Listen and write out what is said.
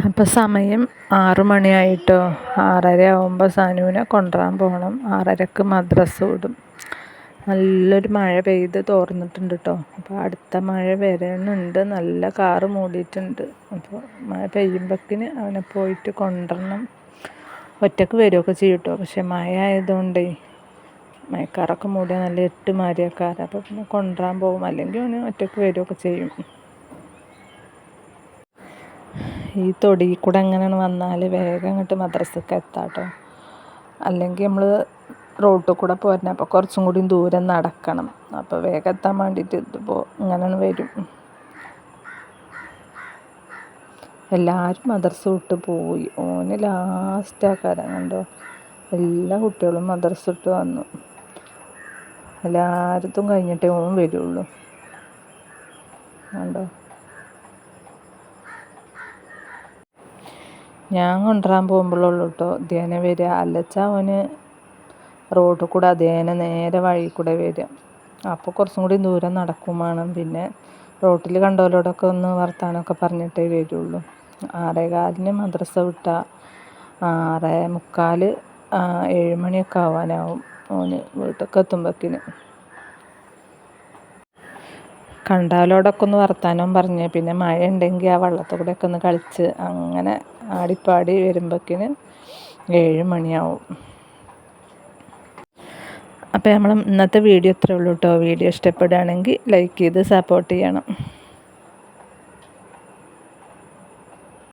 അപ്പോൾ സമയം 6 മണിയായിട്ടോ. 6:30 ആകുമ്പോൾ സനുവിനെ കൊണ്ടുവരാൻ പോകണം. 6:30ക്ക് മദ്രസ വിടും. നല്ലൊരു മഴ പെയ്ത് തോർന്നിട്ടുണ്ട് കേട്ടോ. അപ്പോൾ അടുത്ത മഴ വരുന്നുണ്ട്. നല്ല കാറ് മൂടിയിട്ടുണ്ട്. അപ്പോൾ മഴ പെയ്യുമ്പോഴേക്കിന് അവനെ പോയിട്ട് കൊണ്ടുവരണം. ഒറ്റക്ക് വരുമൊക്കെ ചെയ്യും കേട്ടോ. പക്ഷെ മഴ ആയതുകൊണ്ടേ മഴക്കാറൊക്കെ മൂടിയാൽ നല്ല 8 മാരിയൊക്കെ. അപ്പോൾ പിന്നെ കൊണ്ടുവരാൻ പോകും. അല്ലെങ്കിൽ അവന് ഒറ്റക്ക് വരുമൊക്കെ ചെയ്യും. ഈ തൊടിയിൽ കൂടെ എങ്ങനെയാണ് വന്നാൽ വേഗം അങ്ങോട്ട് മദ്രസക്ക് എത്താം കേട്ടോ. അല്ലെങ്കിൽ നമ്മൾ റോട്ടിൽ കൂടെ പോരണം. അപ്പോൾ കുറച്ചും കൂടി ദൂരം നടക്കണം. അപ്പോൾ വേഗം എത്താൻ വേണ്ടിയിട്ട് ഇതിപ്പോൾ ഇങ്ങനെ വരും. എല്ലാവരും മദ്രസ വിട്ട് പോയി. ഓന് ലാസ്റ്റ് ആക്കാരം കണ്ടോ. എല്ലാ കുട്ടികളും മദ്രസ വിട്ട് വന്നു. എല്ലായിടത്തും കഴിഞ്ഞിട്ടേ ഓൻ വരുള്ളൂ കണ്ടോ. ഞാൻ കൊണ്ടുവരാൻ പോകുമ്പോഴുള്ളൂ കേട്ടോ ധ്യാനം വരിക. അല്ലച്ചാൽ അവന് റോഡിൽ കൂടെ നേരെ വഴി കൂടെ വരിക. അപ്പോൾ കുറച്ചും കൂടി ദൂരം നടക്കും വേണം. പിന്നെ റോട്ടിൽ കണ്ടവരോടൊക്കെ ഒന്ന് വർത്താനമൊക്കെ പറഞ്ഞിട്ടേ വരുള്ളൂ. 6:15 മദ്രസ വിട്ടാൽ 6:45 7 മണിയൊക്കെ ആവാനാവും ഓന് വീട്ടിലേക്ക് എത്തുമ്പോഴേക്കിന്. കണ്ടാലോടൊക്കെ ഒന്ന് വർത്താനം പറഞ്ഞ് പിന്നെ മഴ ഉണ്ടെങ്കിൽ ആ വെള്ളത്തിൽ കൂടെയൊക്കെ ഒന്ന് കളിച്ച് അങ്ങനെ ആടിപ്പാടി വരുമ്പോഴേക്കിന് 7 മണിയാവും. അപ്പോൾ നമ്മൾ ഇന്നത്തെ വീഡിയോ ഇത്രയേ ഉള്ളൂ കേട്ടോ. വീഡിയോ ഇഷ്ടപ്പെടുകയാണെങ്കിൽ ലൈക്ക് ചെയ്ത് സപ്പോർട്ട് ചെയ്യണം.